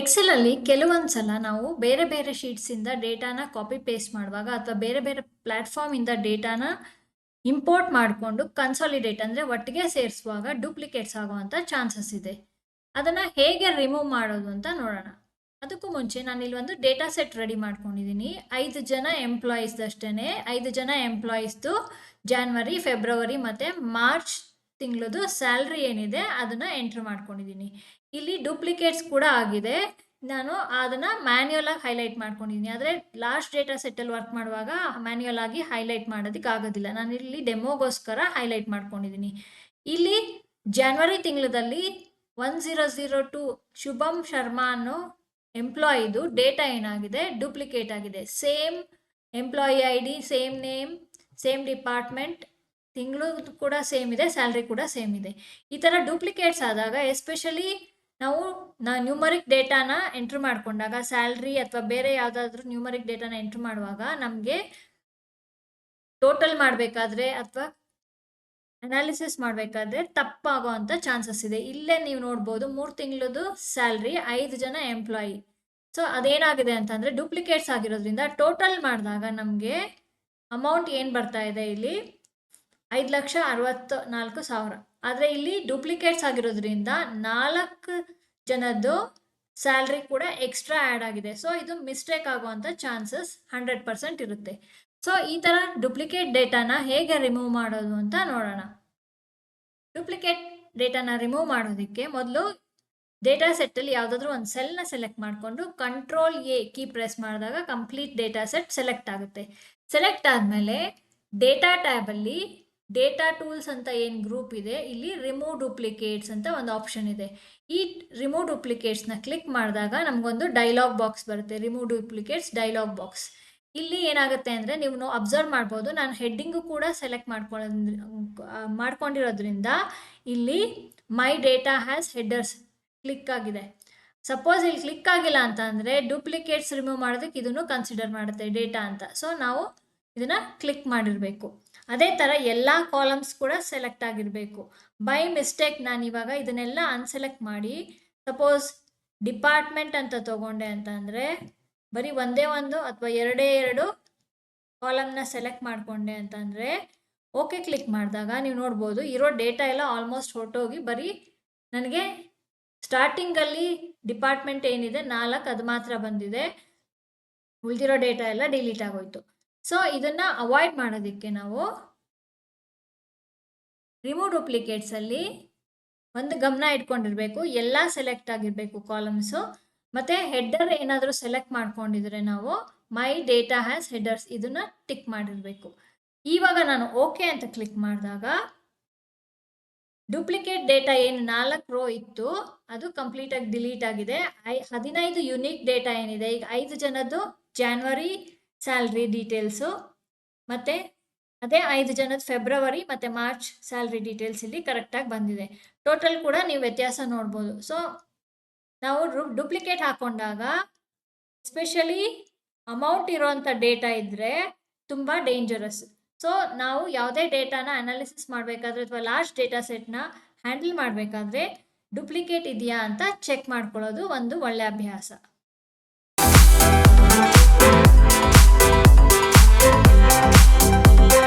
ಎಕ್ಸೆಲಲ್ಲಿ ಕೆಲವೊಂದ್ಸಲ ನಾವು ಬೇರೆ ಬೇರೆ ಶೀಟ್ಸಿಂದ ಡೇಟಾನ ಕಾಪಿ ಪೇಸ್ಟ್ ಮಾಡುವಾಗ ಅಥವಾ ಬೇರೆ ಬೇರೆ ಪ್ಲಾಟ್ಫಾರ್ಮಿಂದ ಡೇಟಾನ ಇಂಪೋರ್ಟ್ ಮಾಡಿಕೊಂಡು ಕನ್ಸಾಲಿಡೇಟ್ ಅಂದರೆ ಒಟ್ಟಿಗೆ ಸೇರಿಸುವಾಗ ಡೂಪ್ಲಿಕೇಟ್ಸ್ ಆಗುವಂಥ ಚಾನ್ಸಸ್ ಇದೆ. ಅದನ್ನು ಹೇಗೆ ರಿಮೂವ್ ಮಾಡೋದು ಅಂತ ನೋಡೋಣ. ಅದಕ್ಕೂ ಮುಂಚೆ ನಾನು ಇಲ್ಲಿ ಒಂದು ಡೇಟಾ ಸೆಟ್ ರೆಡಿ ಮಾಡ್ಕೊಂಡಿದ್ದೀನಿ. 5 ಜನ ಎಂಪ್ಲಾಯೀಸ್ದಷ್ಟೇ 5 ಜನ ಎಂಪ್ಲಾಯೀಸ್ದು ಜಾನ್ವರಿ, ಫೆಬ್ರವರಿ ಮತ್ತು ಮಾರ್ಚ್ ತಿಂಗಳದು ಸ್ಯಾಲ್ರಿ ಏನಿದೆ ಅದನ್ನು ಎಂಟ್ರ್ ಮಾಡ್ಕೊಂಡಿದ್ದೀನಿ. ಇಲ್ಲಿ ಡೂಪ್ಲಿಕೇಟ್ಸ್ ಕೂಡ ಆಗಿದೆ. ನಾನು ಅದನ್ನು ಮ್ಯಾನ್ಯುಯಲ್ ಆಗಿ ಹೈಲೈಟ್ ಮಾಡ್ಕೊಂಡಿದ್ದೀನಿ. ಆದರೆ ಲಾಸ್ಟ್ ಡೇಟಾ ಸೆಟ್ಟಲ್ಲಿ ವರ್ಕ್ ಮಾಡುವಾಗ ಮ್ಯಾನ್ಯುಯಲ್ ಆಗಿ ಹೈಲೈಟ್ ಮಾಡೋದಕ್ಕೆ ಆಗೋದಿಲ್ಲ. ನಾನು ಇಲ್ಲಿ ಡೆಮೋಗೋಸ್ಕರ ಹೈಲೈಟ್ ಮಾಡ್ಕೊಂಡಿದ್ದೀನಿ. ಇಲ್ಲಿ ಜಾನ್ವರಿ ತಿಂಗಳಲ್ಲಿ 1002 ಶುಭಂ ಶರ್ಮಾ ಅನ್ನೋ ಎಂಪ್ಲಾಯಿದು ಡೇಟಾ ಏನಾಗಿದೆ, ಡೂಪ್ಲಿಕೇಟ್ ಆಗಿದೆ. Same employee I D, same name, same department, ತಿಂಗಳು ಕೂಡ ಸೇಮ್ ಇದೆ, ಸ್ಯಾಲ್ರಿ ಕೂಡ ಸೇಮ್ ಇದೆ. ಈ ಥರ ಡೂಪ್ಲಿಕೇಟ್ಸ್ ಆದಾಗ ಎಸ್ಪೆಷಲಿ ನಾವು ನ್ಯೂಮರಿಕ್ ಡೇಟಾನ ಎಂಟ್ರ್ ಮಾಡ್ಕೊಂಡಾಗ ಸ್ಯಾಲ್ರಿ ಅಥವಾ ಬೇರೆ ಯಾವುದಾದ್ರೂ ನ್ಯೂಮರಿಕ್ ಡೇಟಾನ ಎಂಟ್ರ್ ಮಾಡುವಾಗ ನಮಗೆ ಟೋಟಲ್ ಮಾಡಬೇಕಾದ್ರೆ ಅಥವಾ ಅನಾಲಿಸಿಸ್ ಮಾಡಬೇಕಾದ್ರೆ ತಪ್ಪಾಗೋ ಅಂಥ ಚಾನ್ಸಸ್ ಇದೆ. ಇಲ್ಲೇ ನೀವು ನೋಡ್ಬೋದು 3 ತಿಂಗಳದು ಸ್ಯಾಲ್ರಿ 5 ಜನ ಎಂಪ್ಲಾಯಿ. ಸೊ ಅದೇನಾಗಿದೆ ಅಂತಂದರೆ ಡೂಪ್ಲಿಕೇಟ್ಸ್ ಆಗಿರೋದ್ರಿಂದ ಟೋಟಲ್ ಮಾಡಿದಾಗ ನಮಗೆ ಅಮೌಂಟ್ ಏನು ಬರ್ತಾ ಇದೆ ಇಲ್ಲಿ 5,64,000. ಆದರೆ ಇಲ್ಲಿ ಡೂಪ್ಲಿಕೇಟ್ಸ್ ಆಗಿರೋದ್ರಿಂದ 4 ಜನದ್ದು ಸ್ಯಾಲ್ರಿ ಕೂಡ ಎಕ್ಸ್ಟ್ರಾ ಆ್ಯಡ್ ಆಗಿದೆ. ಸೊ ಇದು ಮಿಸ್ಟೇಕ್ ಆಗುವಂಥ ಚಾನ್ಸಸ್ 100% ಇರುತ್ತೆ. ಸೊ ಈ ಥರ ಡೂಪ್ಲಿಕೇಟ್ ಡೇಟಾನ ಹೇಗೆ ರಿಮೂವ್ ಮಾಡೋದು ಅಂತ ನೋಡೋಣ. ಡೂಪ್ಲಿಕೇಟ್ ಡೇಟಾನ ರಿಮೂವ್ ಮಾಡೋದಕ್ಕೆ ಮೊದಲು ಡೇಟಾ ಸೆಟ್ಟಲ್ಲಿ ಯಾವುದಾದ್ರೂ ಒಂದು ಸೆಲ್ನ ಸೆಲೆಕ್ಟ್ ಮಾಡಿಕೊಂಡು ಕಂಟ್ರೋಲ್ ಎ ಕೀ ಪ್ರೆಸ್ ಮಾಡಿದಾಗ ಕಂಪ್ಲೀಟ್ ಡೇಟಾ ಸೆಟ್ ಸೆಲೆಕ್ಟ್ ಆಗುತ್ತೆ. ಸೆಲೆಕ್ಟ್ ಆದಮೇಲೆ ಡೇಟಾ ಟ್ಯಾಬಲ್ಲಿ ಡೇಟಾ ಟೂಲ್ಸ್ ಅಂತ ಏನು ಗ್ರೂಪ್ ಇದೆ, ಇಲ್ಲಿ ರಿಮೂವ್ ಡೂಪ್ಲಿಕೇಟ್ಸ್ ಅಂತ ಒಂದು ಆಪ್ಷನ್ ಇದೆ. ಈ ರಿಮೂವ್ ಡೂಪ್ಲಿಕೇಟ್ಸ್ನ ಕ್ಲಿಕ್ ಮಾಡಿದಾಗ ನಮಗೊಂದು ಡೈಲಾಗ್ ಬಾಕ್ಸ್ ಬರುತ್ತೆ, ರಿಮೂವ್ ಡೂಪ್ಲಿಕೇಟ್ಸ್ ಡೈಲಾಗ್ ಬಾಕ್ಸ್. ಇಲ್ಲಿ ಏನಾಗುತ್ತೆ ಅಂದರೆ ನೀವು ಅಬ್ಸರ್ವ್ ಮಾಡ್ಬೋದು, ನಾನು ಹೆಡ್ಡಿಂಗು ಕೂಡ ಸೆಲೆಕ್ಟ್ ಮಾಡ್ಕೊಂಡಿರೋದ್ರಿಂದ ಇಲ್ಲಿ ಮೈ ಡೇಟಾ ಹ್ಯಾಸ್ ಹೆಡರ್ಸ್ ಕ್ಲಿಕ್ ಆಗಿದೆ. ಸಪೋಸ್ ಇಲ್ಲಿ ಕ್ಲಿಕ್ ಆಗಿಲ್ಲ ಅಂತ ಅಂದರೆ ಡೂಪ್ಲಿಕೇಟ್ಸ್ ರಿಮೂವ್ ಮಾಡೋದಕ್ಕೆ ಇದನ್ನು ಕನ್ಸಿಡರ್ ಮಾಡುತ್ತೆ ಡೇಟಾ ಅಂತ. ಸೊ ನಾವು ಇದನ್ನು ಕ್ಲಿಕ್ ಮಾಡಿರಬೇಕು. ಅದೇ ಥರ ಎಲ್ಲ ಕಾಲಮ್ಸ್ ಕೂಡ ಸೆಲೆಕ್ಟ್ ಆಗಿರಬೇಕು. ಬೈ ಮಿಸ್ಟೇಕ್ ನಾನು ಇವಾಗ ಇದನ್ನೆಲ್ಲ ಅನ್ಸೆಲೆಕ್ಟ್ ಮಾಡಿ ಸಪೋಸ್ ಡಿಪಾರ್ಟ್ಮೆಂಟ್ ಅಂತ ತಗೊಂಡೆ ಅಂತ ಅಂದರೆ ಬರೀ ಒಂದೇ ಒಂದು ಅಥವಾ ಎರಡು ಕಾಲಮ್ನ ಸೆಲೆಕ್ಟ್ ಮಾಡಿಕೊಂಡೆ ಅಂತಂದರೆ ಓಕೆ ಕ್ಲಿಕ್ ಮಾಡಿದಾಗ ನೀವು ನೋಡ್ಬೋದು ಇರೋ ಡೇಟಾ ಎಲ್ಲ ಆಲ್ಮೋಸ್ಟ್ ಹೊರಟೋಗಿ ಬರೀ ನನಗೆ ಸ್ಟಾರ್ಟಿಂಗಲ್ಲಿ ಡಿಪಾರ್ಟ್ಮೆಂಟ್ ಏನಿದೆ 4 ಅದು ಮಾತ್ರ ಬಂದಿದೆ, ಉಳಿದಿರೋ ಡೇಟಾ ಎಲ್ಲ ಡಿಲೀಟ್ ಆಗೋಯ್ತು. ಸೊ ಇದನ್ನು ಅವಾಯ್ಡ್ ಮಾಡೋದಕ್ಕೆ ನಾವು ರಿಮೂವ್ ಡೂಪ್ಲಿಕೇಟ್ಸಲ್ಲಿ ಒಂದು ಗಮನ ಇಟ್ಕೊಂಡಿರಬೇಕು, ಎಲ್ಲ ಸೆಲೆಕ್ಟ್ ಆಗಿರಬೇಕು ಕಾಲಮ್ಸು. ಮತ್ತು ಹೆಡ್ಡರ್ ಏನಾದರೂ ಸೆಲೆಕ್ಟ್ ಮಾಡ್ಕೊಂಡಿದ್ರೆ ನಾವು ಮೈ ಡೇಟಾ ಹ್ಯಾಸ್ ಹೆಡರ್ಸ್ ಇದನ್ನು ಟಿಕ್ ಮಾಡಿರಬೇಕು. ಇವಾಗ ನಾನು ಓಕೆ ಅಂತ ಕ್ಲಿಕ್ ಮಾಡಿದಾಗ ಡೂಪ್ಲಿಕೇಟ್ ಡೇಟಾ ಏನು 4 ರೋ ಇತ್ತು ಅದು ಕಂಪ್ಲೀಟಾಗಿ ಡಿಲೀಟ್ ಆಗಿದೆ. 15 ಯುನೀಕ್ ಡೇಟಾ ಏನಿದೆ, ಈಗ 5 ಜನದ್ದು ಜಾನ್ವರಿ ಸ್ಯಾಲ್ರಿ ಡೀಟೇಲ್ಸು ಮತ್ತು ಅದೇ 5 ಜನದ ಫೆಬ್ರವರಿ ಮತ್ತು ಮಾರ್ಚ್ ಸ್ಯಾಲ್ರಿ ಡೀಟೇಲ್ಸ್ ಇಲ್ಲಿ ಕರೆಕ್ಟಾಗಿ ಬಂದಿದೆ. ಟೋಟಲ್ ಕೂಡ ನೀವು ವ್ಯತ್ಯಾಸ ನೋಡ್ಬೋದು. ಸೊ ನಾವು ಡೂಪ್ಲಿಕೇಟ್ ಹಾಕೊಂಡಾಗ ಎಸ್ಪೆಷಲಿ ಅಮೌಂಟ್ ಇರೋವಂಥ ಡೇಟಾ ಇದ್ದರೆ ತುಂಬ ಡೇಂಜರಸ್. ಸೊ ನಾವು ಯಾವುದೇ ಡೇಟಾನ ಅನಾಲಿಸಿಸ್ ಮಾಡಬೇಕಾದ್ರೆ ಅಥವಾ ಲಾಸ್ಟ್ ಡೇಟಾ ಸೆಟ್ನ ಹ್ಯಾಂಡಲ್ ಮಾಡಬೇಕಾದ್ರೆ ಡೂಪ್ಲಿಕೇಟ್ ಇದೆಯಾ ಅಂತ ಚೆಕ್ ಮಾಡ್ಕೊಳ್ಳೋದು ಒಂದು ಒಳ್ಳೆಯ ಅಭ್ಯಾಸ.